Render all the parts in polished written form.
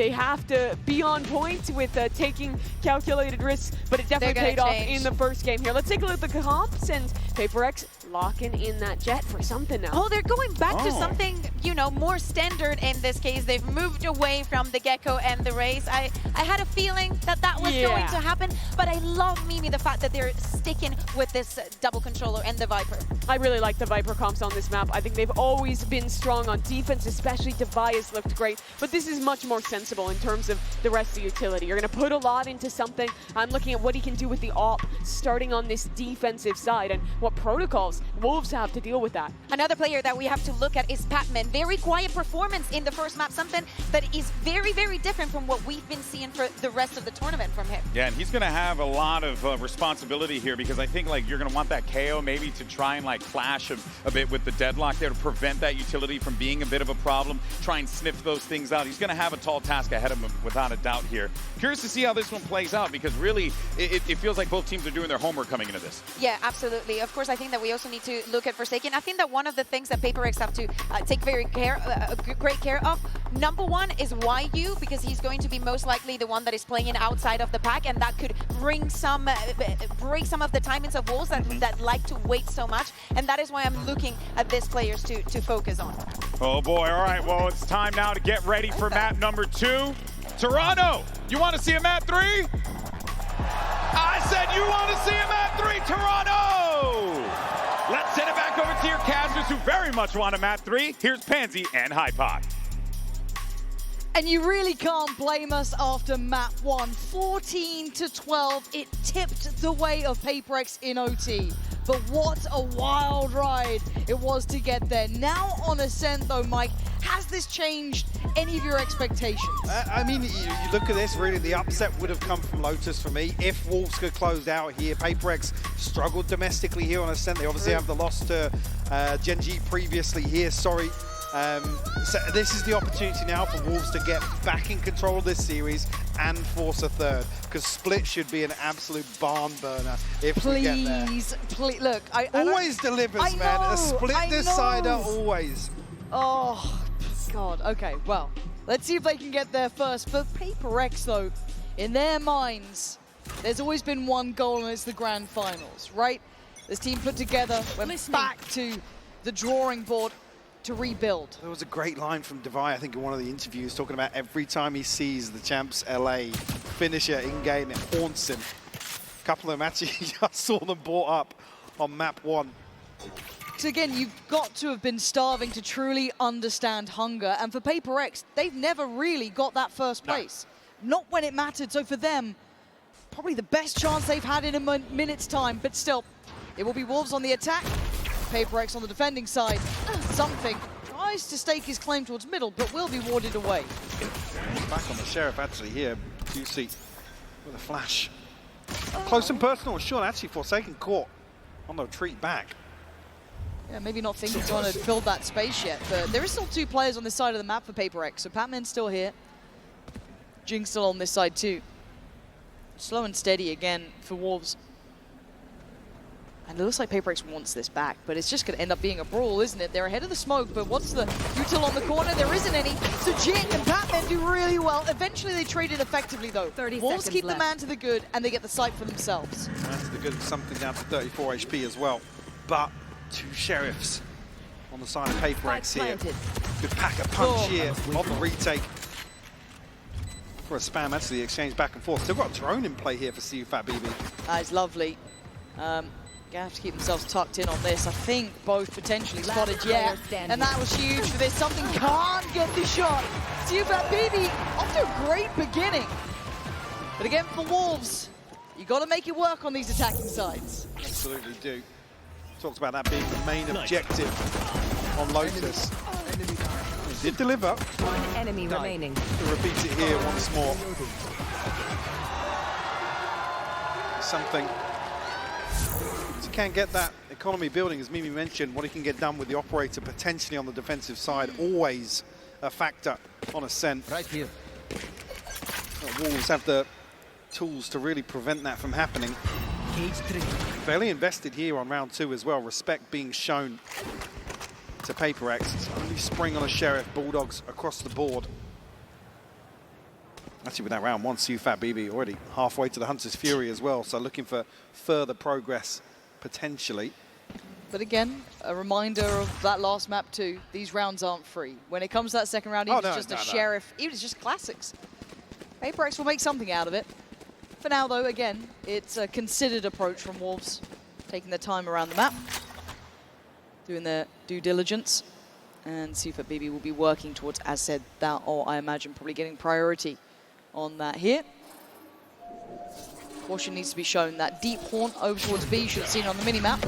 They have to be on point with taking calculated risks, but it definitely paid off in the first game here. Let's take a look at the comps, and HyperX locking in that Jet for something now. Oh, they're going back to something, you know, more standard in this case. They've moved away from the Gecko and the Race. I had a feeling that that was going to happen, but I love, Mimi, the fact that they're sticking with this double controller and the Viper. I really like the Viper comps on this map. I think they've always been strong on defense, especially Devias looked great, but this is much more sensible in terms of the rest of the utility. You're going to put a lot into something. I'm looking at what he can do with the AWP, starting on this defensive side, and what protocols Wolves have to deal with that. Another player that we have to look at is Patman. Very quiet performance in the first map, something that is very, very different from what we've been seeing for the rest of the tournament from him. Yeah, and he's going to have a lot of responsibility here, because I think like you're going to want that KO maybe to try and like flash a bit with the deadlock there to prevent that utility from being a bit of a problem, try and sniff those things out. He's going to have a tall task ahead of him without a doubt here. Curious to see how this one plays out, because really it feels like both teams are doing their homework coming into this. Yeah, absolutely. Of course, I think that we also need to look at Forsaken. I think that one of the things that PRX have to take great care of, number one is YU, because he's going to be most likely the one that is playing outside of the pack, and that could bring some, break some of the timings of Wolves that like to wait so much, and that is why I'm looking at these players to focus on. Oh boy, all right, well, it's time now to get ready for map number 2. Toronto, you want to see a map 3? I said you want to see a map 3, Toronto! Let's send it back over to your casters who very much want a map 3. Here's Pansy and Hypoc. And you really can't blame us after map 1. 14-12, it tipped the way of PRX in OT. But what a wild ride it was to get there. Now on Ascent though, Mike, has this changed any of your expectations? I mean, you look at this, really the upset would have come from Lotus for me. If Wolves could close out here, PRX struggled domestically here on Ascent. They obviously have the loss to Genji previously here, sorry. So this is the opportunity now for Wolves to get back in control of this series and force a third, because Split should be an absolute barn burner if we get there. Please, look. Always delivers, man. A Split decider, always. Oh, God. Okay, well, let's see if they can get there first. For PRX, though, in their minds, there's always been one goal, and it's the grand finals, right? This team put together, went back to the drawing board to rebuild. There was a great line from Devi, I think, in one of the interviews, talking about every time he sees the Champs LA finisher in-game, it haunts him. A couple of them actually, I saw them brought up on map 1. So again, you've got to have been starving to truly understand hunger, and for PRX, they've never really got that first place. Not when it mattered, so for them, probably the best chance they've had in a minute's time, but still, it will be Wolves on the attack, PRX on the defending side. Something tries to stake his claim towards middle, but will be warded away. Back on the Sheriff actually here, Juicy with a flash. Close and personal, Sean actually Forsaken caught on the retreat back. Yeah, maybe not thinking trying to fill that space yet, but there is still 2 players on this side of the map for PRX, so Patman's still here. Jing's still on this side too. Slow and steady again for Wolves. And it looks like PRX wants this back, but it's just going to end up being a brawl, isn't it? They're ahead of the smoke, but what's the util on the corner? There isn't any. So Jing and Patman do really well. Eventually they trade it effectively though. 30 Wolves keep the man to the good, and they get the site for themselves. That's the good, something down to 34 HP as well. But 2 Sheriffs on the side of PRX here. Good pack a punch here on the retake. For a spam, actually, the exchange back and forth. Still got a drone in play here for CU Fat BB. That is lovely. Gonna have to keep themselves tucked in on this. I think both potentially spotted, and that was huge for this. Something can't get the shot. CU Fat BB off to a great beginning. But again, for Wolves, you got to make it work on these attacking sides. Absolutely do. Talks about that being the main objective on Lotus. He did deliver. One enemy remaining. To repeat it here once more. Something. If he can't get that economy building, as Mimi mentioned, what he can get done with the operator potentially on the defensive side, always a factor on Ascent. Right here. Wolves have the tools to really prevent that from happening. Fairly invested here on round 2 as well. Respect being shown to PRX. It's only spring on a Sheriff. Bulldogs across the board. Actually, with that round one, Sufat BB already halfway to the Hunter's Fury as well, so looking for further progress potentially. But again, a reminder of that last map too. These rounds aren't free. When it comes to that second round, even if it's just a sheriff, even if it's just classics, HyperX will make something out of it. For now, though, again, it's a considered approach from Wolves, taking their time around the map, doing their due diligence, and Sufat BB will be working towards, as said, that, or I imagine probably getting priority on that here. Caution needs to be shown. That deep haunt over towards B, you should have seen on the mini-map.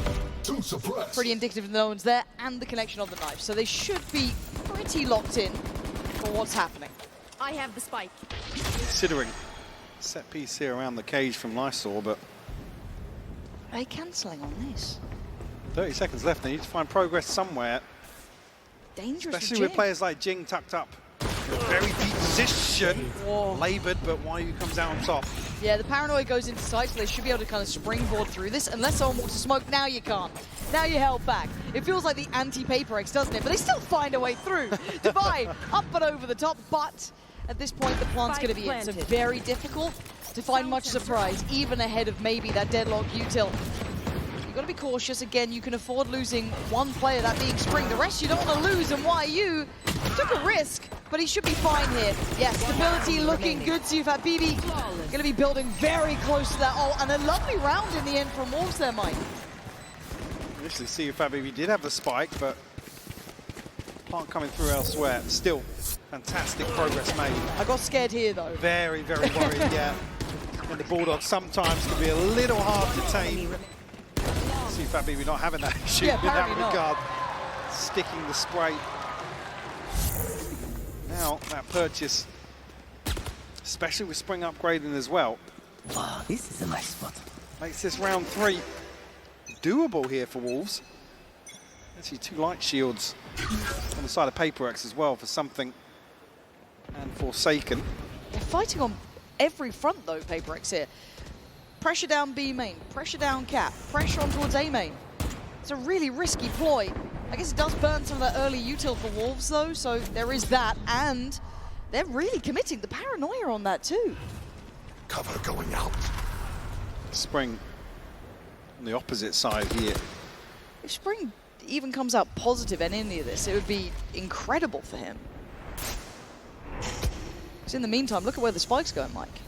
Pretty indicative that no one's there, and the connection of the knife. So they should be pretty locked in for what's happening. I have the spike. Considering set piece here around the cage from Lysor, but Are they cancelling on this? 30 seconds left. They need to find progress somewhere, Dangerous. especially with players like Jing tucked up. Very deep position, Whoa. laboured, but YU comes out on top. Yeah, the paranoia goes into sight, so they should be able to kind of springboard through this. Unless someone walks to smoke, now you can't. Now you're held back. It feels like the anti-PaperX, doesn't it? But they still find a way through. Divide up and over the top, but at this point the plant's going to be in. So very difficult to find much surprise, even ahead of maybe that deadlock util. You've got to be cautious. Again, you can afford losing one player, that being Spring. The rest you don't want to lose, and YU took a risk, but he should be fine here. Yes, stability looking good. Sufat BB going to be building very close to that. Oh, and a lovely round in the end from Wolves there, Mike. Initially, Sufat BB did have the spike, but plant coming through elsewhere. Still, fantastic progress made. I got scared here, though. Very, very worried, yeah. And the Bulldogs sometimes can be a little hard to tame. Sufat BB not having that issue in that regard. Sticking the spray. Now, that purchase, especially with Spring upgrading as well. Wow, this is a nice spot. Makes this round 3 doable here for Wolves. Actually, 2 light shields on the side of PaperX as well for Something and Forsaken. They're fighting on every front, though, PaperX here. Pressure down B main, pressure down Cap, pressure on towards A main. It's a really risky ploy. I guess it does burn some of that early util for Wolves, though, so there is that, and they're really committing the paranoia on that, too. Cover going out. Spring on the opposite side here. If Spring even comes out positive in any of this, it would be incredible for him. Because in the meantime, look at where the spike's going, Mike.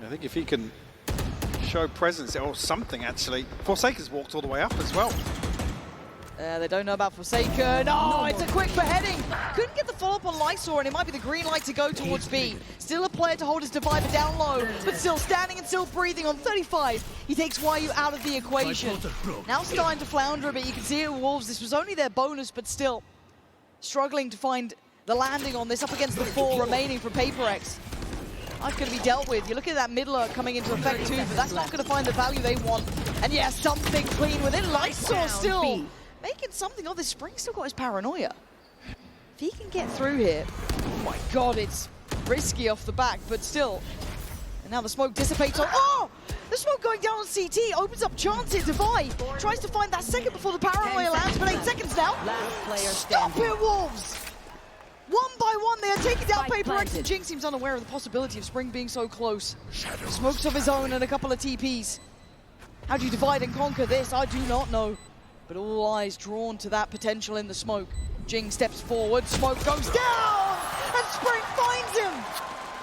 I think if he can show presence, or something actually. Forsaken's walked all the way up as well. They don't know about Forsaken. Oh, it's a quick beheading. Couldn't get the follow-up on Lysor, and it might be the green light to go towards B. Still a player to hold his divider down low, but still standing and still breathing on 35. He takes YU out of the equation. Now starting to flounder a bit. You can see it with Wolves. This was only their bonus, but still struggling to find the landing on this up against the 4 remaining for PaperX. That's going to be dealt with. You look at that middler coming into effect too, but that's not going to find the value they want. And yeah, Something clean with it. Lysor still making something of this. Spring still got his paranoia. If he can get through here, oh my god, it's risky off the back, but still. And now the smoke dissipates on. Oh! The smoke going down on CT opens up chance here. Divide tries to find that second before the paranoia lands, but 8 seconds now. Stop it, Wolves! One by one, they are taking down PaperX, and Jing seems unaware of the possibility of Spring being so close. Smokes of his own and a couple of TPs. How do you divide and conquer this? I do not know. But all eyes drawn to that potential in the smoke. Jing steps forward, smoke goes down, and Spring finds him.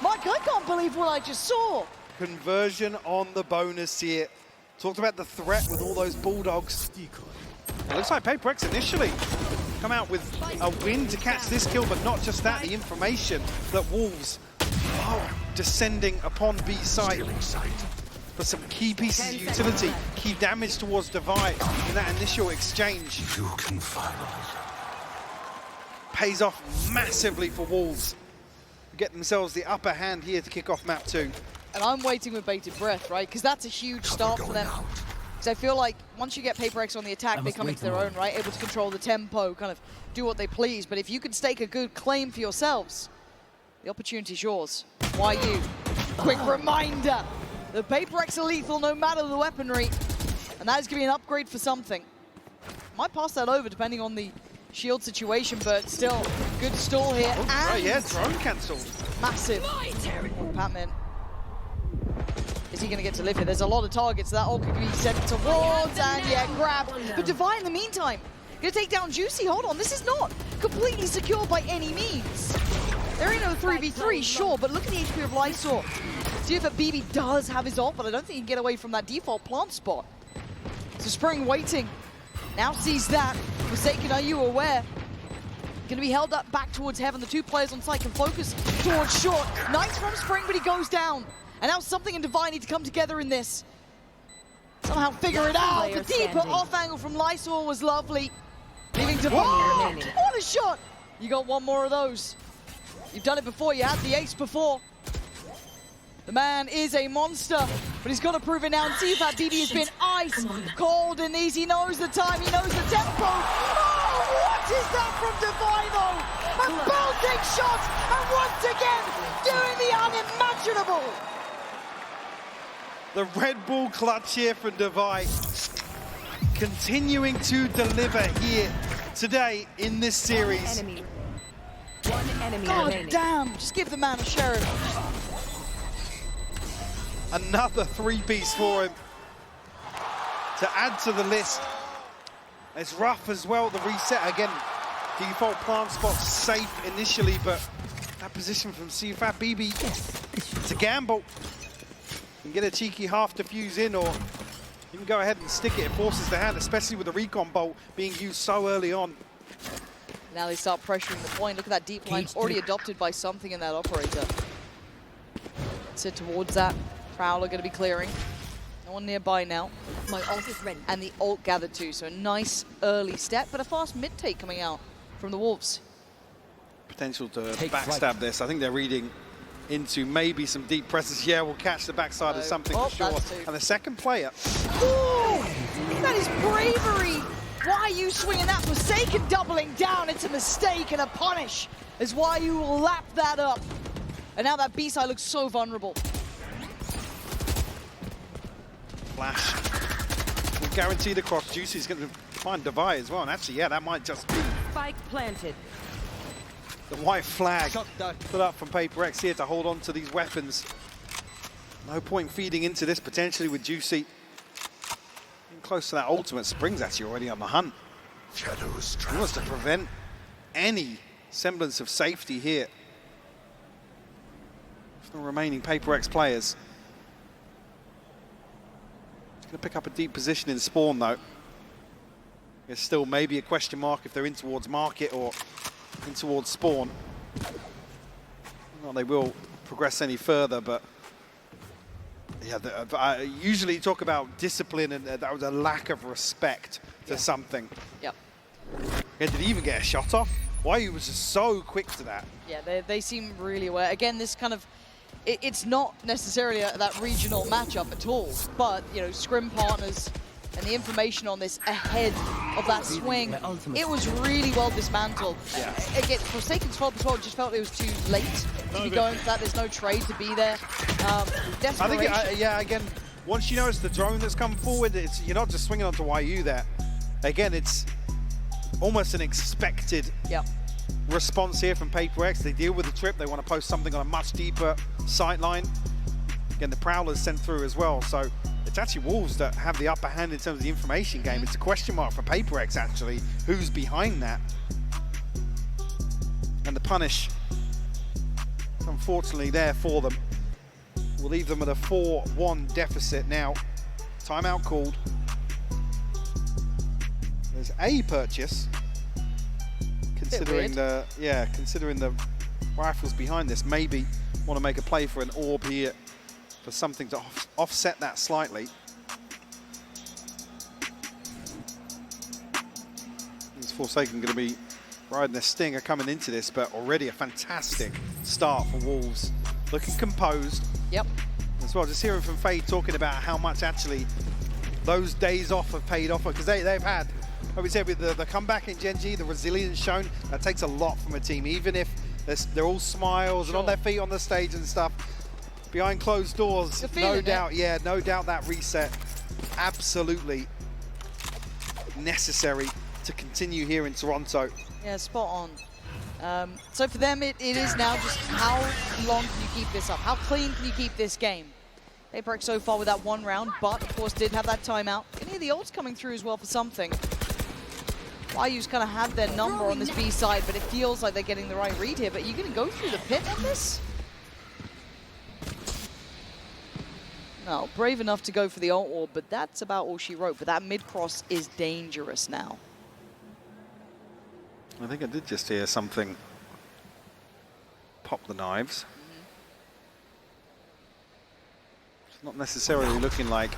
Mike, I can't believe what I just saw. Conversion on the bonus here. Talked about the threat with all those Bulldogs. It looks like PaperX initially come out with a win to catch this kill, but not just that, the information that Wolves are descending upon B site for some key pieces of utility, key damage towards Divide in that initial exchange. You can finally Pays off massively for Wolves. Get themselves the upper hand here to kick off map 2. And I'm waiting with bated breath, right? Because that's a huge start for them. Because I feel like once you get PaperX on the attack, they come into their own, right? Able to control the tempo, kind of do what they please. But if you can stake a good claim for yourselves, the opportunity's yours. YU, quick reminder, the PaperX are lethal no matter the weaponry. And that is going to be an upgrade for Something. Might pass that over depending on the shield situation, but still, good stall here. Oh, yeah, drone cancelled. massive. Patman. Is he going to get to live here? There's a lot of targets that all could be sent towards, and yeah, grabbed. But Divine, in the meantime, going to take down Juicy. Hold on, this is not completely secure by any means. They're in a 3v3, sure, but look at the HP of Lysor. See if BB does have his ult, but I don't think he can get away from that default plant spot. So Spring waiting. Now sees that. Forsaken, are you aware? Going to be held up back towards Heaven. The two players on site can focus towards Short. Nice from Spring, but he goes down. And now Something and Divine need to come together in this. Somehow figure it out. The deeper off angle from Lysor was lovely. Leaving Divine. What a shot! You got one more of those. You've done it before. You had the ace before. The man is a monster, but he's got to prove it now. And see that BB has been ice cold in these. He knows the time. He knows the tempo. Oh, what is that from Divine, though? A belting shot, and once again, doing the unimaginable. The Red Bull clutch here from Divine, continuing to deliver here today in this series. One enemy God remaining. damn, just give the man a sheriff. Another three-piece for him to add to the list. It's rough as well, the reset. Again, default plant spot safe initially, but that position from CFAT BB, it's a gamble. You can get a cheeky half defuse in, or you can go ahead and stick it. It forces the hand, especially with the recon bolt being used so early on. Now they start pressuring the point. Look at that deep line already adopted by Something in that operator. Sit towards that. Prowler going to be clearing. No one nearby now. My ult is ready. And the ult gathered too, so a nice early step, but a fast mid-take coming out from the Wolves. Potential to backstab this. I think they're reading into maybe some deep presses. Yeah, we'll catch the backside of Something for sure. And the second player. Ooh, that is bravery. Why are you swinging that? Forsaken doubling down. It's a mistake and a punish is why you will lap that up. And now that B-side looks so vulnerable. Flash. Will guarantee the cross. Juicy's going to find Divide as well. And actually, yeah, that might just be Spike planted. the white flag put up from PRX here to hold on to these weapons. No point feeding into this potentially with Juicy. Close to that ultimate. Spring's actually already on the hunt. Shadows He wants to prevent any semblance of safety here for the remaining PRX players. He's going to pick up a deep position in spawn though. There's still maybe a question mark if they're in towards market or in towards spawn. Well, they will progress any further, but yeah, usually talk about discipline, and that was a lack of respect to Something. Yep. Yeah, did he even get a shot off? Why he was just so quick to that? Yeah, they seem really aware. Again, this kind of, it's not necessarily that regional matchup at all, but, you know, scrim partners and the information on this ahead of that swing, it was really well dismantled. Yeah. Again, Forsaken's fault as well, just felt it was too late to be going for that. There's no trade to be there. Desperation. I think, yeah, again, once you notice the drone that's come forward, you're not just swinging onto YU there. Again, it's almost an expected response here from PRX. They deal with the trip. They want to post something on a much deeper sight line. Again, the Prowler's sent through as well. So it's actually Wolves that have the upper hand in terms of the information game. It's a question mark for PRX, actually. Who's behind that? And the punish, unfortunately, there for them. Will leave them at a 4-1 deficit now. Timeout called. There's a purchase. Considering the rifles behind this, maybe want to make a play for an orb here for Something to offset that slightly. This Forsaken going to be riding their stinger coming into this, but already a fantastic start for Wolves. Looking composed. Yep. As well, just hearing from Fade talking about how much actually those days off have paid off, because they've had, like we said, with the comeback in Gen G, the resilience shown, that takes a lot from a team, even if they're all smiles and on their feet on the stage and stuff. Behind closed doors, no doubt, no doubt that reset absolutely necessary to continue here in Toronto. Yeah, spot on. So for them, it is now just how long can you keep this up? How clean can you keep this game? HyperX so far with that 1 round, but of course did have that timeout. You can hear the ults coming through as well for something. YU's kind of had their number on this B side, but it feels like they're getting the right read here. But are you going to go through the pit on this? No, brave enough to go for the ult orb, but that's about all she wrote. But that mid-cross is dangerous now. I think I did just hear something pop the knives. It's not necessarily looking like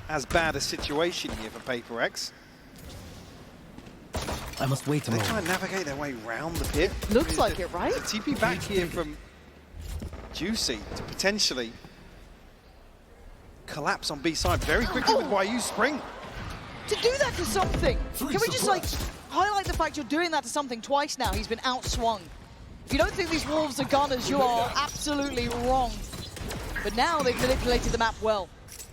as bad a situation here for PRX. I must wait a They moment. try and navigate their way round the pit. Looks like it, right? The TP back here from Juicy to potentially collapse on B side very quickly with YU Spring. To do that to something. Can we just like highlight the fact you're doing that to something twice now? He's been outswung. If you don't think these Wolves are gunners, you are absolutely wrong. But now they've manipulated the map well.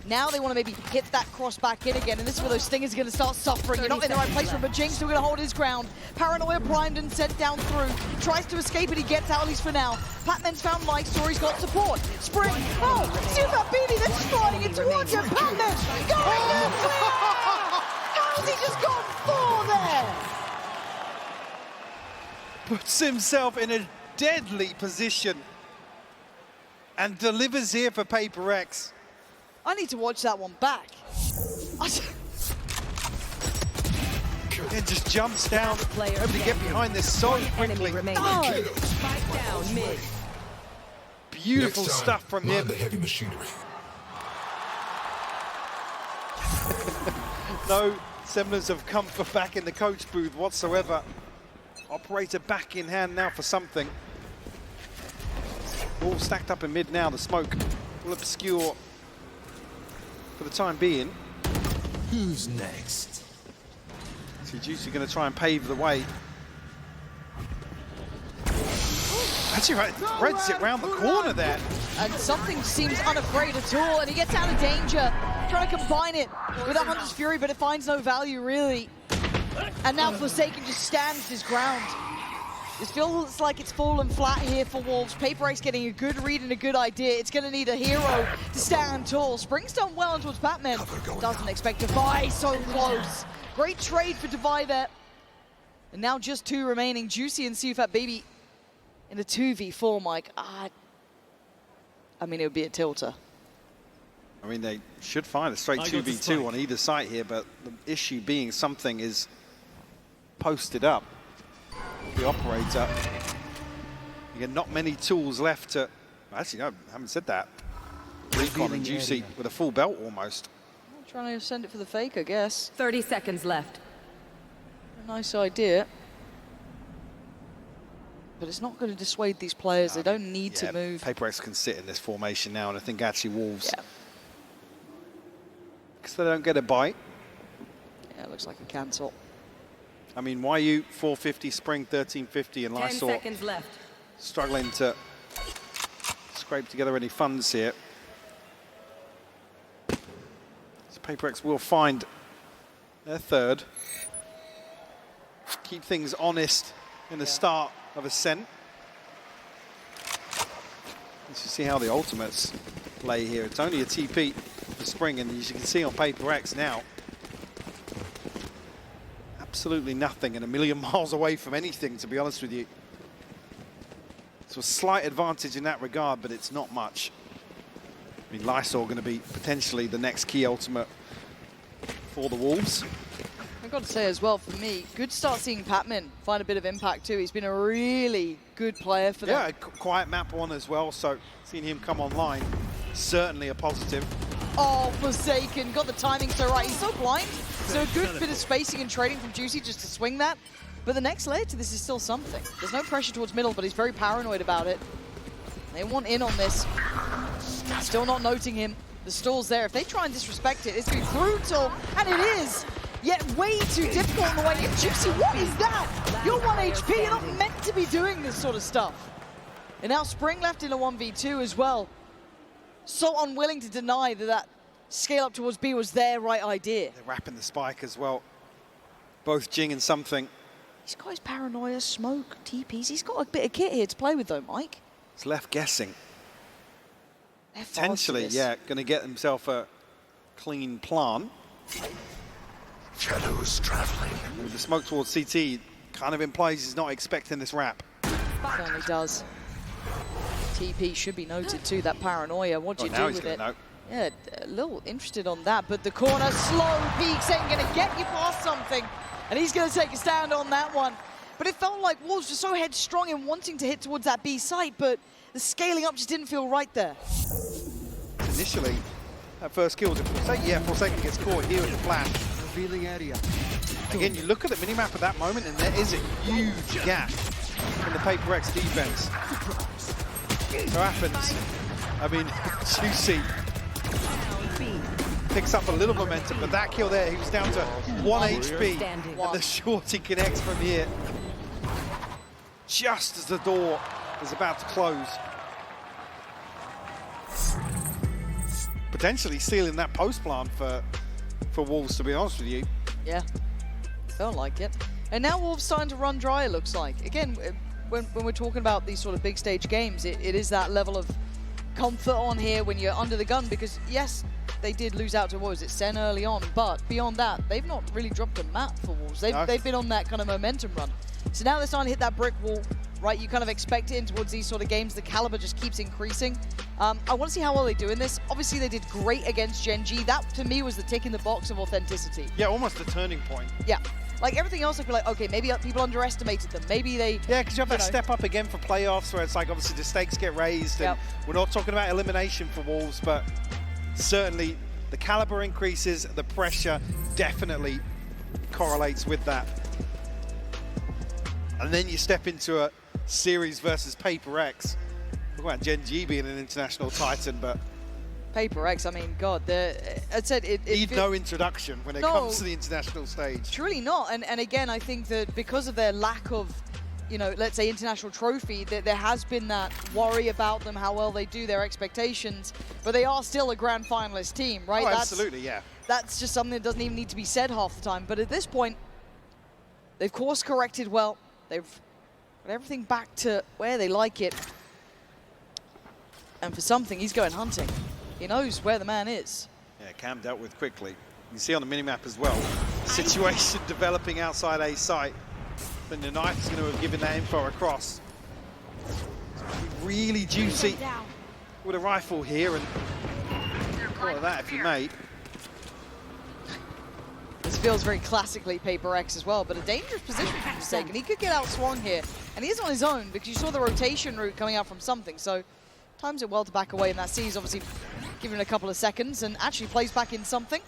Now they want to maybe hit that cross back in again, and this is where those Stingers are going to start suffering. You're not in the right place for him, but Jing's still going to hold his ground. Paranoia primed and sent down through. Tries to escape, and he gets out, at least for now. Patman's found Mike, Story's got support. Spring, oh, see that BD, they're just flying it towards him. Patman going nuclear! How's he just gone 4 there? Puts himself in a deadly position and delivers here for PRX. I need to watch that one back. It just jumps down, able to get behind this so quickly. No. Spike down mid. Beautiful stuff from him. The heavy machinery. No semblance of comfort back in the coach booth whatsoever. Operator back in hand now for something. All stacked up in mid now. The smoke will obscure for the time being. Who's next? So Juicy going to try and pave the way. Actually, right, Red's it round the corner there. And something seems unafraid at all, and he gets out of danger. Trying to combine it with a Hunter's Fury, but it finds no value, really. And now Forsaken just stands his ground. This feels like it's fallen flat here for Wolves. PRX getting a good read and a good idea. It's going to need a hero to stand tall. Spring's done well towards Batman. Doesn't expect Devi, so close. Great trade for Devi there. And now just 2 remaining. Juicy and Sufat Baby in a 2v4, Mike. I mean, it would be a tilter. I mean, they should find a straight 2v2 on either side here, but the issue being something is posted up. The operator. Again, not many tools left to... Actually, no, I haven't said that. Recon and Juicy with a full belt almost. Trying to send it for the fake, I guess. 30 seconds left. A nice idea. But it's not going to dissuade these players. They don't need to move. PRX can sit in this formation now, and I think actually Wolves... Because they don't get a bite. Yeah, it looks like a cancel. I mean, YU 450, Spring 1350, and 10 Lysol seconds left. struggling to scrape together any funds here. So PRX will find their 3rd. Keep things honest in the start of Ascent. Let's just see how the ultimates play here. It's only a TP for Spring, and as you can see on PRX now, absolutely nothing and a million miles away from anything, to be honest with you. So a slight advantage in that regard, but it's not much. I mean, Lysol going to be potentially the next key ultimate for the Wolves. I've got to say as well, for me, good start seeing Patman find a bit of impact too. He's been a really good player for them. Yeah, a quiet map one as well, so seeing him come online, certainly a positive. Oh, Forsaken, got the timing so right. He's so blind. So a good bit of spacing and trading from Juicy just to swing that. But the next layer to this is still something. There's no pressure towards middle, but he's very paranoid about it. They want in on this. Still not noting him. The stall's there. If they try and disrespect it, it's going to be brutal. And it is. Yet way too difficult on the way in. Juicy, what is that? You're 1 HP. You're not meant to be doing this sort of stuff. And now Spring left in a 1v2 as well. So unwilling to deny that scale up towards B was their right idea. They're wrapping the spike as well. Both Jing and something He's got his paranoia, smoke, TPs. He's got a bit of kit here to play with, though, Mike. He's left guessing. They're fast Potentially, at this. yeah, going to get himself a clean plant. Shadows traveling. With the smoke towards CT, kind of implies he's not expecting this wrap. Certainly does. TP should be noted too, that paranoia. What do you now do he's with it? gonna know. Yeah, a little interested on that, but the corner, slow peeks ain't going to get you past something. And he's going to take a stand on that one. But it felt like Wolves were so headstrong in wanting to hit towards that B site, but the scaling up just didn't feel right there. Initially, that first kill was a Forsaken. Yeah, Forsaken gets caught here with the flash. Revealing area. Again, you look at the minimap at that moment, and there is a huge gap in the PRX defense. So happens. I mean, Juicy picks up a little momentum, but that kill there, he was down to 1 HP, Standing. and the shorty connects from here. Just as the door is about to close. Potentially sealing that post plant for Wolves, to be honest with you. Yeah, felt like it. And now Wolves starting to run dry, it looks like. Again, when we're talking about these sort of big stage games, it is that level of comfort on here when you're under the gun, because yes, they did lose out to, what was it, Sen early on, but beyond that, they've not really dropped a map for Wolves. They've been on that kind of momentum run. So now they're starting to hit that brick wall, right? You kind of expect it in towards these sort of games. The caliber just keeps increasing. I want to see how well they do in this. Obviously, they did great against Gen G. That, to me, was the tick in the box of authenticity. Yeah, almost a turning point. Yeah. Like everything else, I feel like, okay, maybe people underestimated them. Maybe they... Yeah, because you have that know. step up again for playoffs where it's like, obviously, the stakes get raised. And we're not talking about elimination for Wolves, but certainly the caliber increases, the pressure definitely correlates with that. And then you step into a series versus PRX. Talk about Gen G being an international titan, but PRX, I mean, God, I said it need no introduction when it comes to the international stage. Truly not. And again, I think that because of their lack of, you know, let's say international trophy, that there has been that worry about them, how well they do, their expectations, but they are still a grand finalist team, right? Oh, absolutely, yeah. That's just something that doesn't even need to be said half the time. But at this point, they've course corrected well. They've got everything back to where they like it. And for something, he's going hunting. He knows where the man is. Yeah, Cam dealt with quickly. You can see on the minimap as well, situation developing outside A site. Then the knife is going to have given that info across. Really juicy with a rifle here, and all of that if you may. This feels very classically PRX as well, but a dangerous position for Forsaken. He could get outswung here, and he is on his own because you saw the rotation route coming out from something, so times it well to back away, and that sees obviously giving it a couple of seconds and actually plays back in something.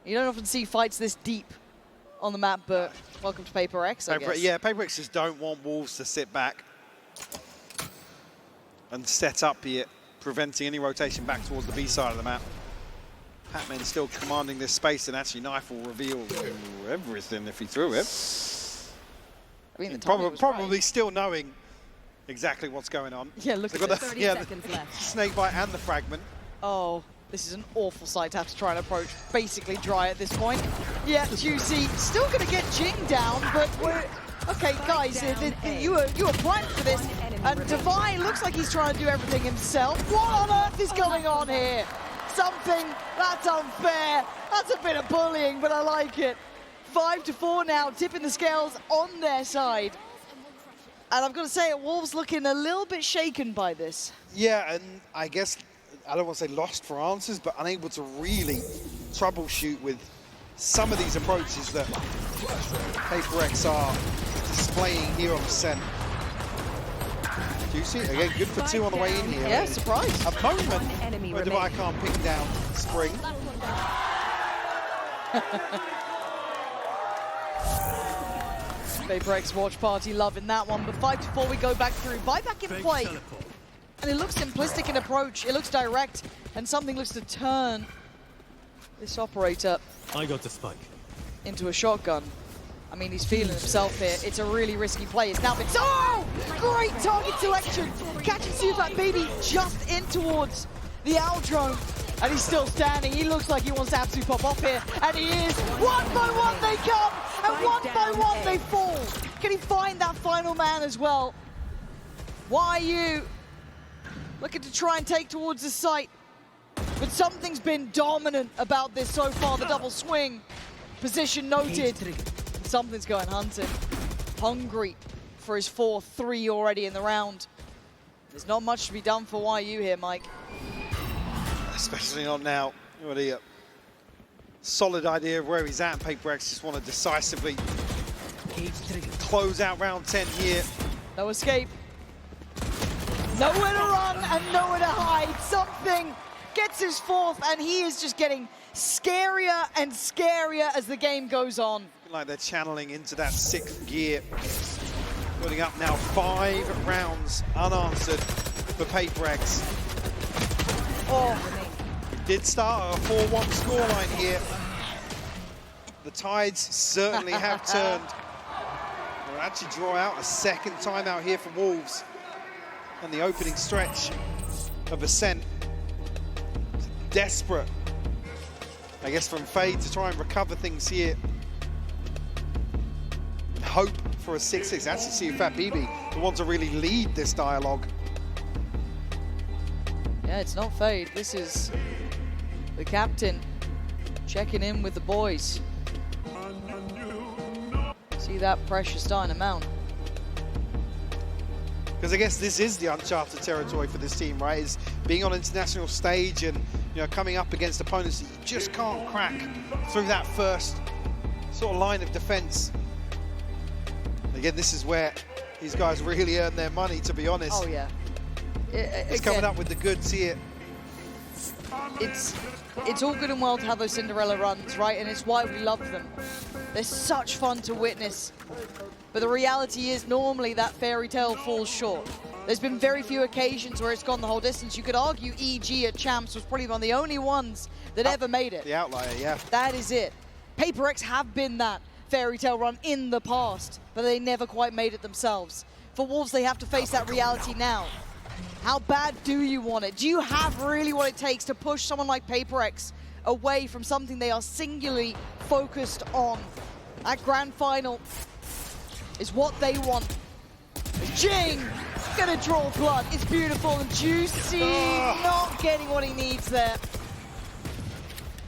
You don't often see fights this deep on the map, but welcome to PRX, I guess. Yeah, PRX just don't want Wolves to sit back and set up here, preventing any rotation back towards the B side of the map. Pac-Man still commanding this space, and actually Knife will reveal everything if he threw it. I mean, the probably still knowing exactly what's going on. Yeah, look They've at got this. 30 seconds left. Snakebite and the fragment. Oh, this is an awful sight to have to try and approach. Basically dry at this point. Yeah, Juicy still going to get Jing down, but we're... Okay, guys, you were planned for this. And Divine looks like he's trying to do everything himself. What on earth is going on here? Something that's unfair. That's a bit of bullying, but I like it. 5-4 now, tipping the scales on their side. And I've got to say, Wolves looking a little bit shaken by this. Yeah, and I guess, I don't want to say lost for answers, but unable to really troubleshoot with some of these approaches that PRX are displaying here on the Sen. Juicy, again, good for two on the way in here. Yeah, surprise. A moment enemy where Divine can't ping down Spring. PRX watch party loving that one, but 5-4 we go back through. Buyback in play. And it looks simplistic in approach, it looks direct, and something looks to turn this operator I got the spike. into a shotgun. I mean, he's feeling himself here. It's a really risky play. It's now been... Oh! Great target selection! Catching Suvat Baby just in towards the Aldrome. And he's still standing. He looks like he wants to absolutely pop off here. And he is. One by one they come. And one by one they fall. Can he find that final man as well? YU looking to try and take towards the site. But something's been dominant about this so far. The double swing. Position noted. Something's going hunting. Hungry for his 4-3 already in the round. There's not much to be done for YU here, Mike. Especially not now. Already a solid idea of where he's at. PRX just want to decisively close out round 10 here. No escape. Nowhere to run and nowhere to hide. Something gets his fourth, and he is just getting scarier and scarier as the game goes on. Like they're channeling into that 6th gear. Putting up now 5 rounds unanswered for PRX. Oh, did start a 4-1 scoreline here. The tides certainly have turned. We'll actually draw out a second timeout here for Wolves on the opening stretch of Ascent. Desperate, I guess, from Fade to try and recover things here. Hope for a 6-6. Actually see Fat BB, the one to really lead this dialogue. Yeah, it's not Fade. This is the captain checking in with the boys. See that pressure starting to mount. Because I guess this is the uncharted territory for this team, right? Is being on international stage and, you know, coming up against opponents that you just can't crack through that first sort of line of defense. Again, this is where these guys really earn their money, to be honest. Oh, yeah. It's coming up with the goods here. It's all good and well to have those Cinderella runs, right? And it's why we love them. They're such fun to witness. But the reality is normally that fairy tale falls short. There's been very few occasions where it's gone the whole distance. You could argue EG at Champs was probably one of the only ones that ever made it. The outlier, yeah. That is it. PRX have been that fairy tale run in the past, but they never quite made it themselves. For Wolves, they have to face that reality now. How bad do you want it? Do you have really what it takes to push someone like PRX away from something they are singularly focused on? That grand final is what they want. Jing gonna draw blood. It's beautiful and juicy. Not getting what he needs there.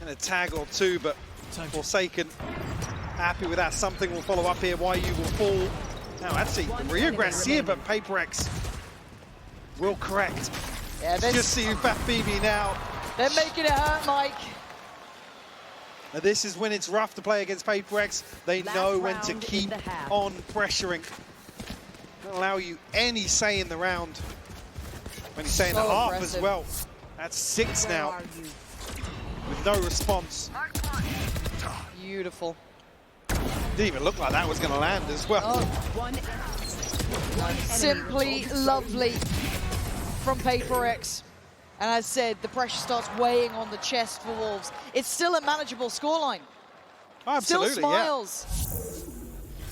And a tag or two, but Forsaken happy with that. Something will follow up here. YU will fall. Now actually, Rio Gracia, but PRX will correct. Yeah, just see Fat BB now. They're making it hurt, Mike. Now this is when it's rough to play against PRX. They know when to keep on pressuring. Don't allow you any say in the round. When you say in the half as well. That's 6 now. With no response. Beautiful. Didn't even look like that was going to land as well. Oh. Simply lovely from PRX. And as said, the pressure starts weighing on the chest for Wolves. It's still a manageable scoreline. Absolutely, still smiles. Yeah.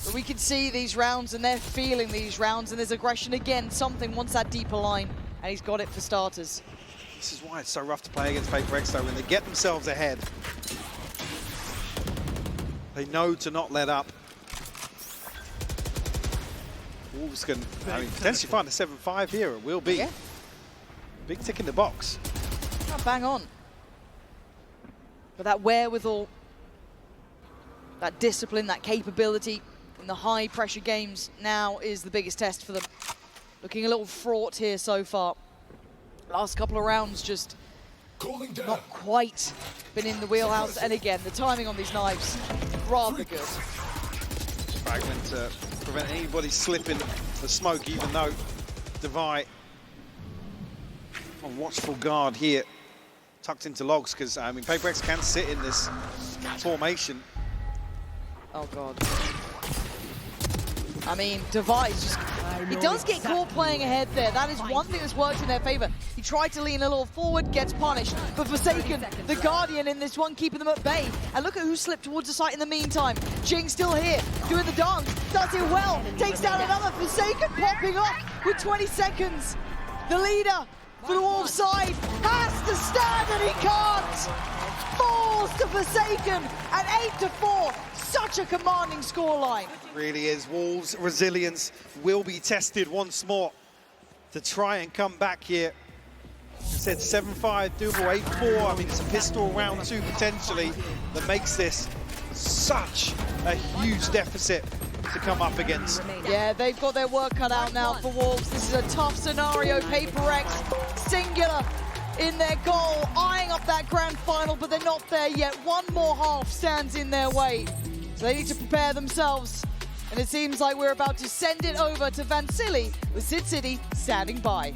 But we can see these rounds, and they're feeling these rounds, and there's aggression again. Something wants that deeper line, and he's got it for starters. This is why it's so rough to play against PRX, though, when they get themselves ahead. They know to not let up. Wolves can potentially find a 7-5 here. It will be. Yeah. Big tick in the box. Oh, bang on. But that wherewithal, that discipline, that capability in the high pressure games now is the biggest test for them. Looking a little fraught here so far. Last couple of rounds just not quite been in the wheelhouse. And again, the timing on these knives, rather good. Fragment to prevent anybody slipping the smoke, even though Devi on watchful guard here, tucked into logs, because I mean PRX can sit in this formation. Oh god. I mean, Devi's just, he does get caught playing ahead there. That is one thing that's worked in their favor. He tried to lean a little forward, gets punished. But Forsaken, the Guardian in this one, keeping them at bay. And look at who slipped towards the site in the meantime. Jing still here, doing the dance, does it well, takes down another. Forsaken popping up with 20 seconds. The leader for the Wolves side has to stand, and he can't. falls to Forsaken at 8-4. Such a commanding scoreline. Really is. Wolves' resilience will be tested once more to try and come back here. I said 7-5, doable 8-4. I mean, it's a pistol round 2 potentially that makes this such a huge deficit to come up against. Yeah, they've got their work cut out now for Wolves. This is a tough scenario. PRX singular in their goal, eyeing up that grand final, but they're not there yet. One more half stands in their way. So they need to prepare themselves. And it seems like we're about to send it over to Vancili with Sid City standing by.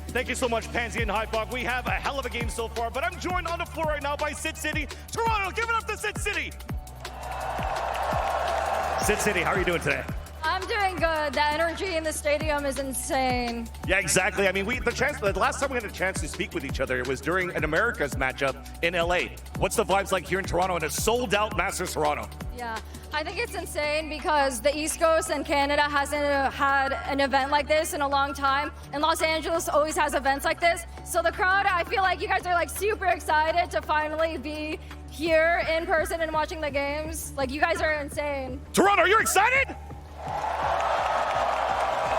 Thank you so much, Pansy and Hypok. We have a hell of a game so far, but I'm joined on the floor right now by Sid City. Toronto, give it up to Sid City. Sid City, how are you doing today? I'm doing good. The energy in the stadium is insane. Yeah, exactly. I mean, the last time we had a chance to speak with each other, it was during an Americas matchup in LA. What's the vibes like here in Toronto in a sold-out Masters Toronto? Yeah, I think it's insane because the East Coast and Canada hasn't had an event like this in a long time, and Los Angeles always has events like this. So the crowd, I feel like you guys are like super excited to finally be here in person and watching the games. Like, you guys are insane. Toronto, are you excited?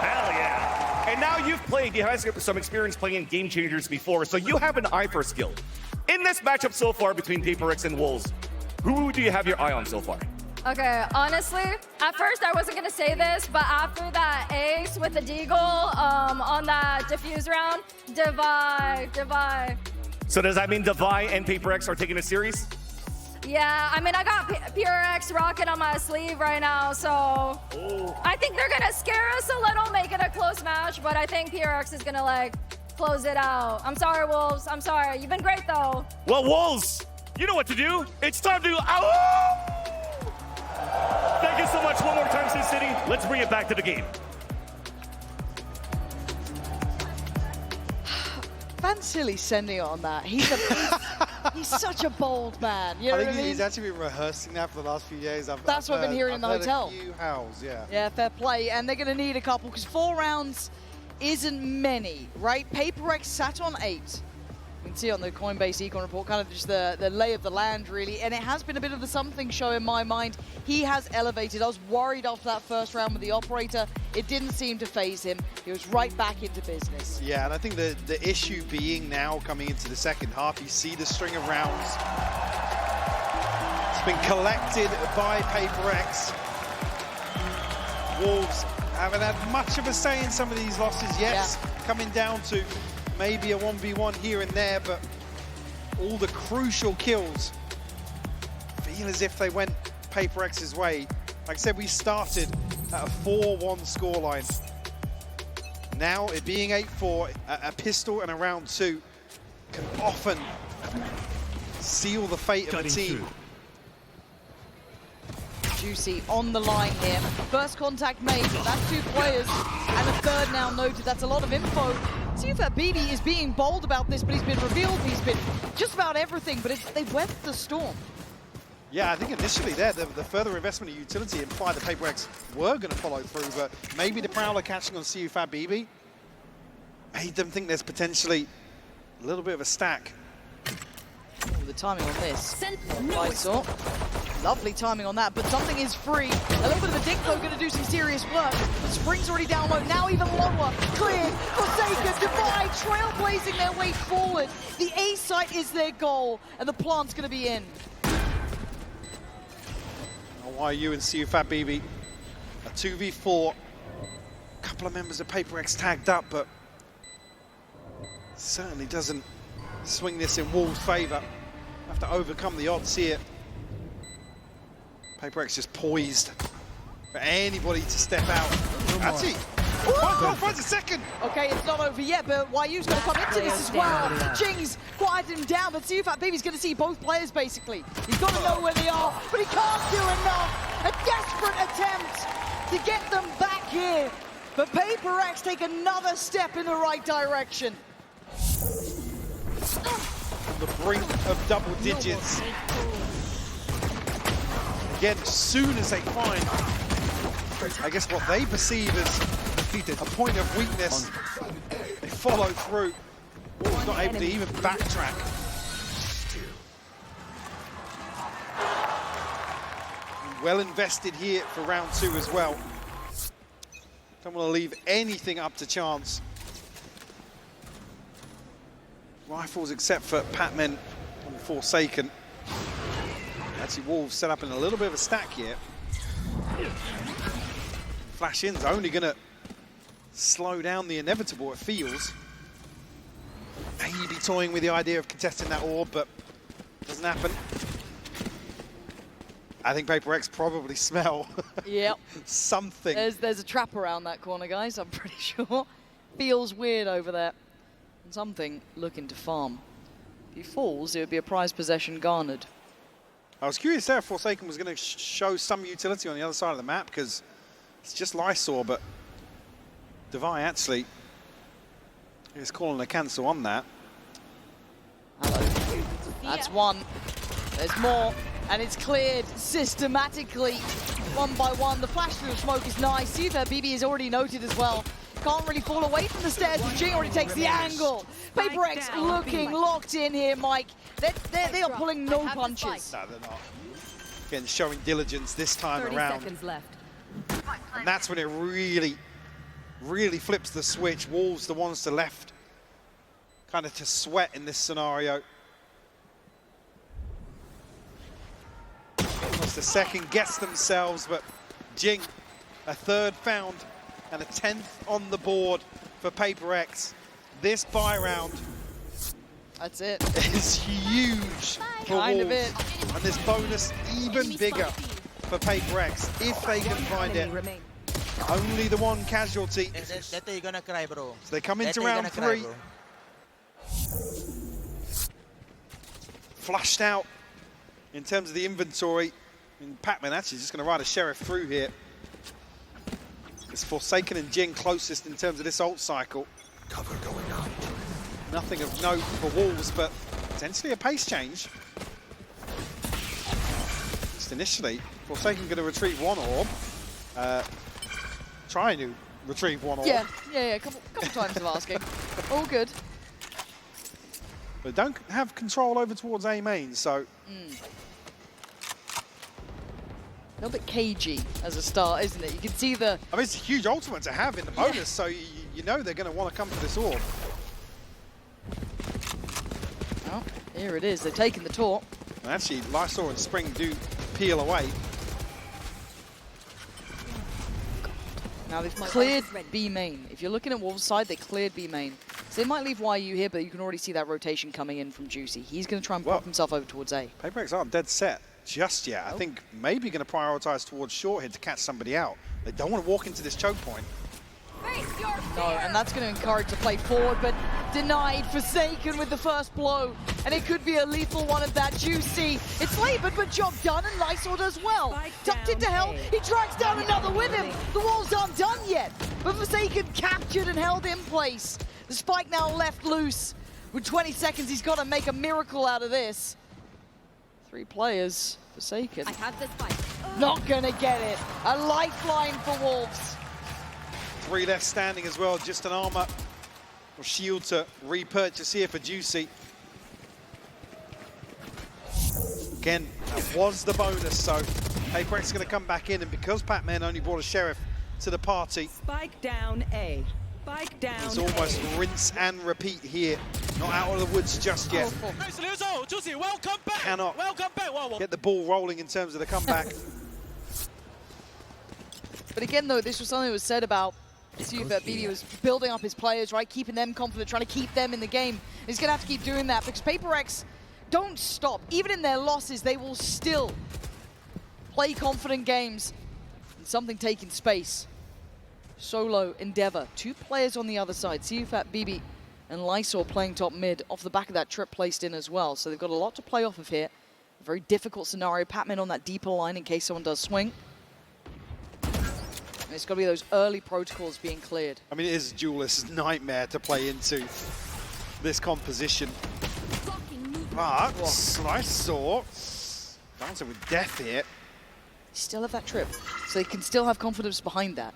Hell yeah. And now you've had some experience playing in Game Changers before, so you have an eye for skill. In this matchup so far between PRX and Wolves, who do you have your eye on so far? Okay, honestly, at first I wasn't gonna say this, but after that ace with the deagle on that defuse round, Devi. So does that mean Devi and PRX are taking a series? Yeah, I mean, I got PRX rocket on my sleeve right now, so I think they're gonna scare us a little, make it a close match, but I think PRX is gonna like close it out. I'm sorry, Wolves. I'm sorry. You've been great though. Well, Wolves, you know what to do. It's time to Thank you so much one more time, Sid City. Let's bring it back to the game. Vancili sending it on that. He's such a bold man. You know what I mean? He's actually been rehearsing that for the last few days. That's what I've been hearing in the hotel. A few howls, yeah. Yeah, fair play. And they're going to need a couple because 4 rounds isn't many, right? PRX sat on 8. You can see on the Coinbase econ report kind of just the lay of the land, really. And it has been a bit of the something show in my mind. He has elevated. I was worried after that first round with the operator. It didn't seem to phase him. He was right back into business. Yeah, and I think the issue being now coming into the second half, you see the string of rounds. It's been collected by PRX. Wolves haven't had much of a say in some of these losses. Yes, coming down to maybe a 1v1 here and there, but all the crucial kills feel as if they went PRX's way. Like I said, we started at a 4-1 scoreline. Now, it being 8-4, a pistol and a round 2 can often seal the fate of a team. Juicy on the line here. First contact made, that's 2 players, and a third now noted. That's a lot of info. See if BB is being bold about this, but he's been revealed, he's been just about everything, but they've weathered the storm. Yeah, I think initially there, the further investment in utility implied that PRX were going to follow through, but maybe the Prowler catching on CUFAB BB made them think there's potentially a little bit of a stack. The timing on this. Lovely timing on that, but something is free. A little bit of a dick though, going to do some serious work. The spring's already down low, now even lower. Cleared, Forsaken, Divide, trailblazing their way forward. The A site is their goal, and the plant's going to be in. YU and CUFAB BB, a 2v4. A couple of members of PRX tagged up, but certainly doesn't swing this in Wolves' favour. Have to overcome the odds here. PRX just poised for anybody to step out. That's it. Finds a second. Okay, it's not over yet, but YU's going to come into this as well. Jing's quieted him down, but CUFAB BB's going to see both players, basically. He's got to know where they are, but he can't do enough. A desperate attempt to get them back here. But PRX take another step in the right direction. On the brink of double digits. Again, as soon as they find, I guess, what they perceive as a point of weakness, they follow through. Wolves not able to even backtrack. Well invested here for round 2 as well. Don't want to leave anything up to chance. Rifles except for Patmen and Forsaken. Actually, Wolves set up in a little bit of a stack here. Flash in's only going to slow down the inevitable, it feels. Maybe toying with the idea of contesting that orb, but doesn't happen. I think PRX probably smell Yep. something. There's a trap around that corner, guys, I'm pretty sure. Feels weird over there. Something looking to farm. If he falls, it would be a prize possession garnered. I was curious there if Forsaken was going to show some utility on the other side of the map, because it's just Lysor, but Devi actually is calling a cancel on that. Hello. That's one. There's more, and it's cleared systematically, one by one. The flash through the smoke is nice. See that BB is already noted as well. Can't really fall away from the stairs, but Jing already takes the angle. PRX looking locked in here, Mike. They are pulling no punches. No, they're not. Again, showing diligence this time 30 around. seconds left. And that's when it really flips the switch. Wolves the ones to left, kind of to sweat in this scenario. Almost a second guess themselves, but Jing, a third found and a 10th on the board for PRX. This buy round, That's it. is huge for Kind of Wolves. it. And this bonus even bigger for PRX if they can find it. Remain. Only the one casualty. That you're gonna cry, bro. So they come into That you're round gonna cry, 3. bro. Flushed out in terms of the inventory. And Patman actually just going to ride a Sheriff through here. It's Forsaken and Jing closest in terms of this ult cycle. Cover going out. Nothing of note for Wolves, but potentially a pace change. Just initially, Forsaken going to retrieve one orb. Trying to retrieve one orb. Yeah, a couple times of asking. All good. But don't have control over towards A main, so A little bit cagey as a start, isn't it? You can see the... I mean, it's a huge ultimate to have in the bonus, so you know they're going to want to come for this orb. Oh, here it is. They've taken the taunt. And actually, Lysor and Spring do peel away. Now they've cleared B main. If you're looking at Wolves' side, they cleared B main. So they might leave YU here, but you can already see that rotation coming in from Juicy. He's going to try and pop himself over towards A. PRX aren't dead set just yet. I think maybe going to prioritize towards short here to catch somebody out. They don't want to walk into this choke point. No, and that's going to encourage the play forward, but denied. Forsaken with the first blow, and it could be a lethal one of that. Juicy, it's labored, but job done, and Lysor does well. Tucked into hell, he drags down another with him. The walls aren't done yet, but Forsaken captured and held in place. The spike now left loose. With 20 seconds, he's got to make a miracle out of this. 3 players, Forsaken. I have this fight. Not gonna get it. A lifeline for Wolves. 3 left standing as well. Just an armor or shield to repurchase here for Juicy. Again, that was the bonus, so PRX is going to come back in, and because Patman only brought a Sheriff to the party, Spike down A. Spike down it's almost rinse and repeat here. Not out of the woods just yet. Welcome back. Cannot Welcome back. get the ball rolling in terms of the comeback. But again, though, this was something that was said about that BB was building up his players, right? Keeping them confident, trying to keep them in the game. He's going to have to keep doing that because PRX don't stop. Even in their losses, they will still play confident games. And something taking space. Solo Endeavor. 2 players on the other side. Siufat, BB, and Lysor playing top mid off the back of that trip placed in as well. So they've got a lot to play off of here. A very difficult scenario. Patman on that deeper line in case someone does swing. And it's got to be those early protocols being cleared. I mean, it is Duelist's nightmare to play into this composition. But Lysor bouncing with death here. Still have that trip, so they can still have confidence behind that.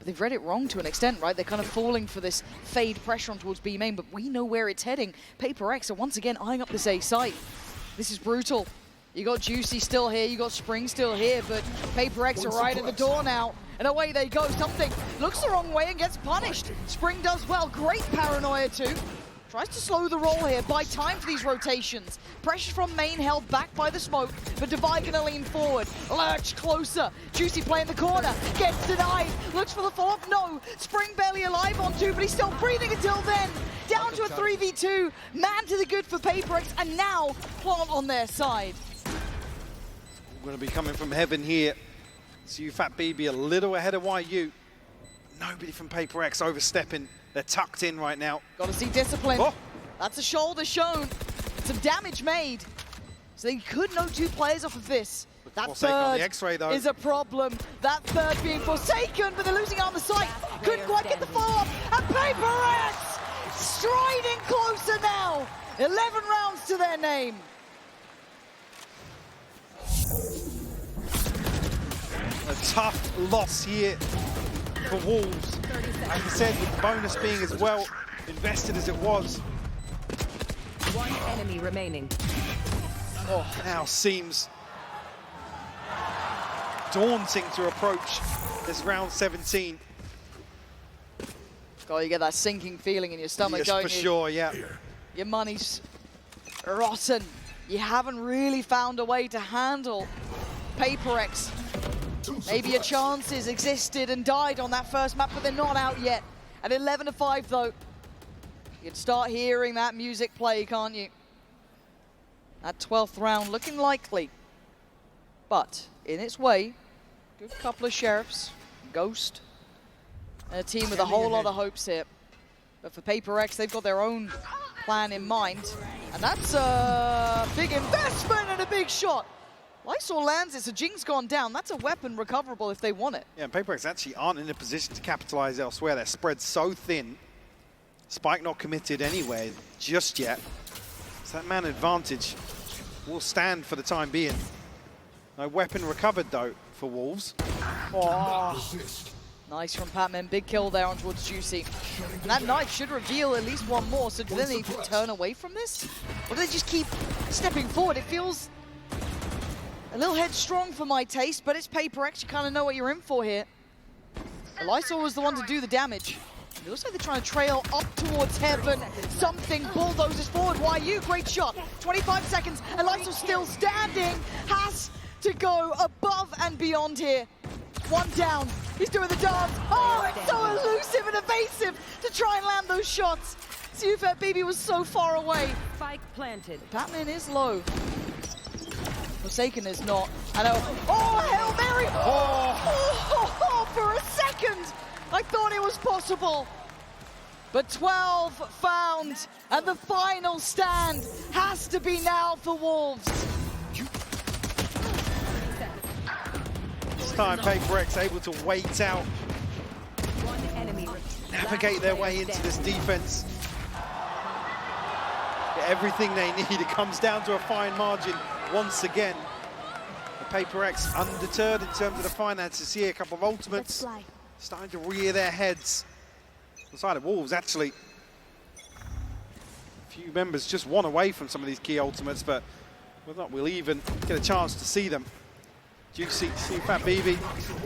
But they've read it wrong to an extent, right? They're kind of falling for this fade pressure on towards B main, but we know where it's heading. PRX are once again eyeing up this A site. This is brutal. You got Juicy still here, you got Spring still here, but PRX are right at the door now. And away they go. Something looks the wrong way and gets punished. Spring does well. Great paranoia too. Tries to slow the roll here, buy time for these rotations. Pressure from main held back by the smoke, but Divide gonna lean forward. Lurch closer. Juicy play in the corner. Gets denied. Looks for the follow-up. No. Spring barely alive on two, but he's still breathing until then. Down to a 3v2. Man to the good for PRX, and now Plant on their side. We're going to be coming from heaven here. Fat BB a little ahead of YU. Nobody from PRX overstepping. They're tucked in right now. Got to see discipline. Oh. That's a shoulder shown. Some damage made. So they could know two players off of this. That Forsaken on the third X-ray, though. is a problem. That third being Forsaken, but they're losing out on the site. Couldn't quite get the follow-up. And PRX striding closer now. 11 rounds to their name. A tough loss here for Wolves. Like I said, with the bonus being as well invested as it was. One enemy remaining. Oh, now seems daunting to approach this round 17. God, you get that sinking feeling in your stomach, Yes, don't for you? sure, yeah. Your money's rotten. You haven't really found a way to handle PRX. Maybe your chances existed and died on that first map, but they're not out yet. At 11-5 though, you can start hearing that music play, can't you? That 12th round looking likely, but in its way, good couple of sheriffs, Ghost, and a team with a whole lot of hopes here. But for PRX, they've got their own plan in mind, and that's a big investment and a big shot. Lysol lands it, so Jing's gone down. That's a weapon recoverable if they want it. Yeah, and PRX actually aren't in a position to capitalize elsewhere. They're spread so thin. Spike not committed anywhere just yet. So that man advantage will stand for the time being. No weapon recovered though for Wolves. Oh, nice from Patman. Big kill there on towards Juicy. And that knife should reveal at least one more. So do they need to turn away from this? Or do they just keep stepping forward? It feels a little headstrong for my taste, but it's PRX. You kind of know what you're in for here. Lysol was the one to do the damage. It looks like they're trying to trail up towards heaven. Something bulldozes forward. YU, great shot. 25 seconds, and Lysol still standing. Has to go above and beyond here. One down. He's doing the dance. Oh, it's so elusive and evasive to try and land those shots. Fat BB was so far away. Spike planted. Batman is low. Forsaken is not. I know. Oh, Hail Mary! Oh, for a second, I thought it was possible. But 12 found, and the final stand has to be now for Wolves. This time, PRX able to wait out, One enemy. navigate their way into this defense. Get everything they need. It comes down to a fine margin once again. The PRX undeterred in terms of the finances here. A couple of ultimates starting to rear their heads. The side of Wolves, actually. A few members just one away from some of these key ultimates, but whether or not we'll even get a chance to see them. Juicy, Fat BB,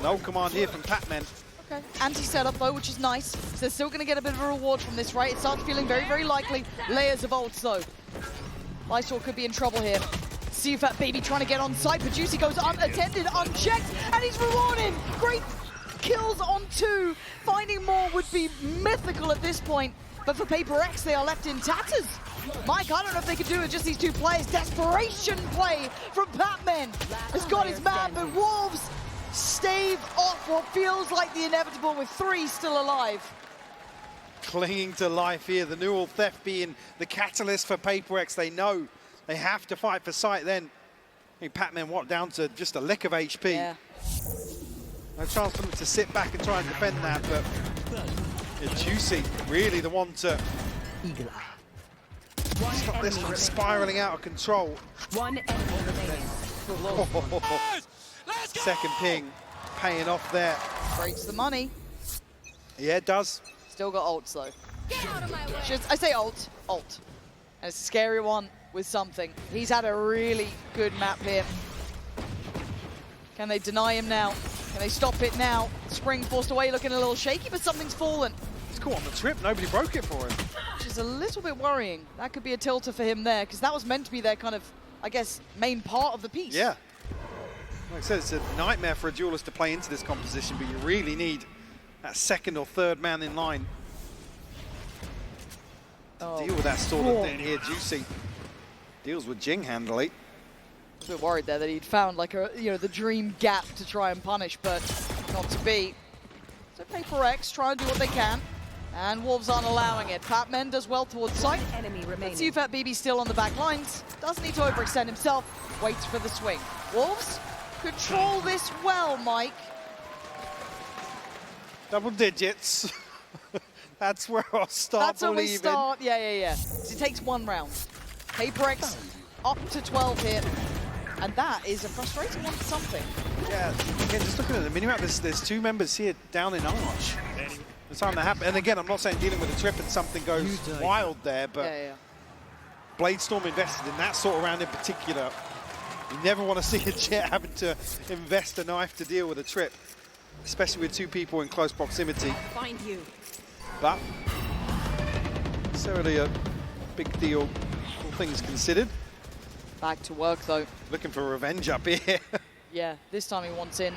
no command here from Patman. Okay. Anti-setup though, which is nice. So they're still going to get a bit of a reward from this, right? It starts feeling very, very likely. Layers of ults though. Lysol could be in trouble here. Fat BB trying to get on site, but Juicy goes unattended, unchecked, and he's rewarded. Great kills on two. Finding more would be mythical at this point, but for PRX, they are left in tatters. Mike, I don't know if they could do it just these two players. Desperation play from Patman. Has got his man, but Wolves stave off what feels like the inevitable with three still alive. Clinging to life here, the neural theft being the catalyst for PRX. They know they have to fight for sight then. I think Patman what down to just a lick of HP. Yeah. No chance for them to sit back and try and defend that, but Juicy really the one to stop this from spiraling out of control. One enemy remaining. Let's go! Second ping paying off there. Breaks the money. Yeah, it does. Still got ults though. I say ult. And it's a scary one with something. He's had a really good map here. Can they deny him now? Can they stop it now? Spring forced away, looking a little shaky, but something's fallen. He's caught on the trip. Nobody broke it for him. Which is a little bit worrying. That could be a tilter for him there, because that was meant to be their kind of, I guess, main part of the piece. Yeah. Like I said, it's a nightmare for a duelist to play into this composition, but you really need that second or third man in line to deal with that sort of thing here. Juicy deals with Jing handily. A bit worried there that he'd found like the dream gap to try and punish, but not to be. So PRX try and do what they can, and Wolves aren't allowing it. Patman does well towards site. Enemy remaining. Let's see if BB still on the back lines. Doesn't need to overextend himself. Waits for the swing. Wolves control this well, Mike. Double digits. That's where I'll start That's when we believing. start. Yeah. It takes one round. PRX up to 12 here. And that is a frustrating one for something. Yeah, again, just looking at the minimap, there's two members here down in Arch. The time that happened, and again, I'm not saying dealing with a trip and something goes wild there, but Bladestorm invested in that sort of round in particular. You never want to see a Jet having to invest a knife to deal with a trip, especially with two people in close proximity. Find you. But necessarily a big deal, all things considered. Back to work though. Looking for revenge up here. Yeah, this time he wants in.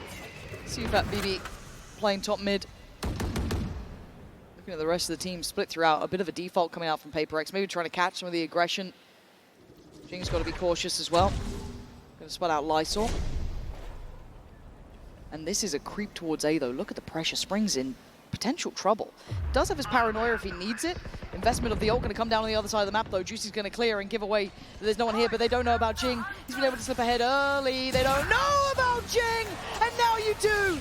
See if that BB playing top mid. Looking at the rest of the team split throughout. A bit of a default coming out from PRX. Maybe trying to catch some of the aggression. Jing's got to be cautious as well. Going to spot out Lysor. And this is a creep towards A though. Look at the pressure. Spring's in potential trouble. Does have his paranoia if he needs it. Investment of the ult going to come down on the other side of the map though. Juicy's going to clear and give away that there's no one here, but they don't know about Jing. He's been able to slip ahead early. They don't know about Jing, and now you do.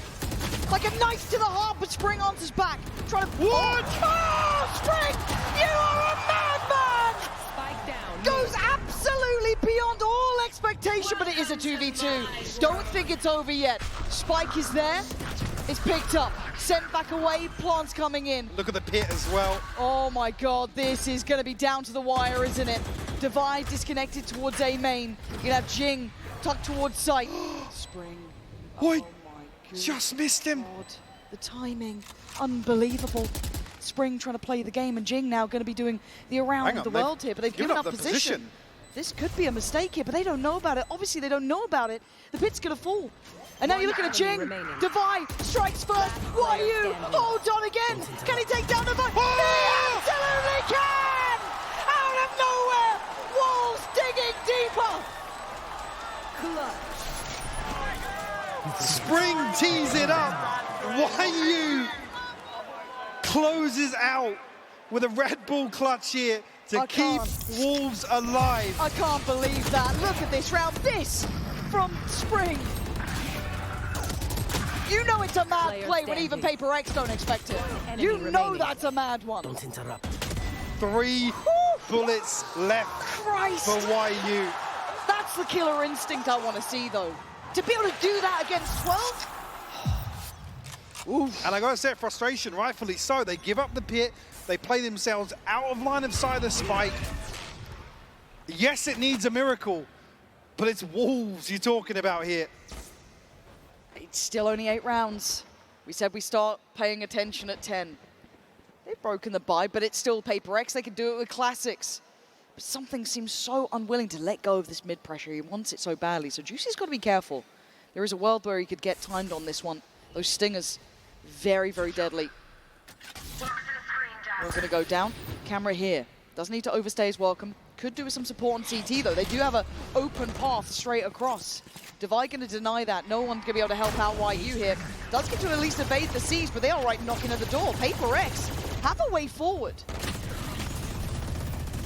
Like a knife to the heart, but Spring answers back. Trying to... What? Oh, Spring! You are a madman! Spike down. Goes absolutely beyond all expectation, but it is a 2v2. Don't think it's over yet. Spike is there. It's picked up. Sent back away. Plant's coming in. Look at the pit as well. Oh my god, this is going to be down to the wire, isn't it? Divide disconnected towards A main. You're going to have Jing tucked towards site. Spring. Oi, Oh my god. just missed him. God. The timing. Unbelievable. Spring trying to play the game, and Jing now going to be doing the around Hang of on, the they've world here, but they've given up the position. This could be a mistake here, but they don't know about it. Obviously, they don't know about it. The pit's going to fall. And now you're looking at Jing. Divide strikes first. What are you? Hold on again. Can he take down Divide? He absolutely can! Out of nowhere! Wolves digging deeper! Spring tees it up. YU closes out with a Red Bull clutch here to keep Wolves alive. I can't believe that. Look at this round. This from Spring. You know it's a mad play when even PRX don't expect it. You know that's a mad one. Don't interrupt. 3 bullets left for YU. That's the killer instinct I want to see, though. To be able to do that against 12? And I gotta say, frustration, rightfully so. They give up the pit. They play themselves out of line of sight of the spike. Yes, it needs a miracle, but it's Wolves you're talking about here. It's still only 8 rounds. We said we start paying attention at 10. They've broken the bye, but it's still PRX. They can do it with classics. But something seems so unwilling to let go of this mid-pressure. He wants it so badly. So Juicy's got to be careful. There is a world where he could get timed on this one. Those stingers, very, very deadly. We're going to go down. Camera here. Doesn't need to overstay his welcome. Could do with some support on CT, though. They do have an open path straight across. Divide going to deny that. No one's going to be able to help out YU here. Does get to at least evade the siege, but they are right knocking at the door. PRX have a way forward.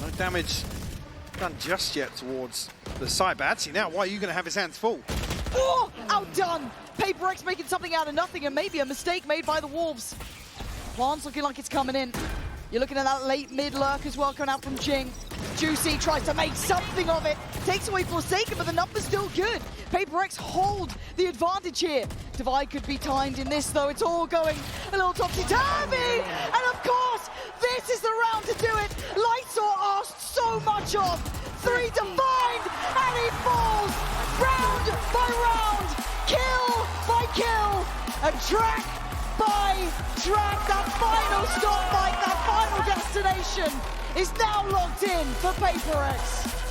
No damage done just yet towards the side, but actually now YU going to have his hands full. Oh, outdone! PRX making something out of nothing, and maybe a mistake made by the Wolves. Plant's looking like it's coming in. You're looking at that late mid lurk as well coming out from Jing. Juicy tries to make something of it. Takes away Forsaken, but the number's still good. PRX hold the advantage here. Divide could be timed in this, though. It's all going a little topsy-turvy. And of course, this is the round to do it. Lightsaw asked so much of. 3 defined, and he falls. Round by round, kill by kill, and track by track. That final stop fight, that final destination is now locked in for PRX.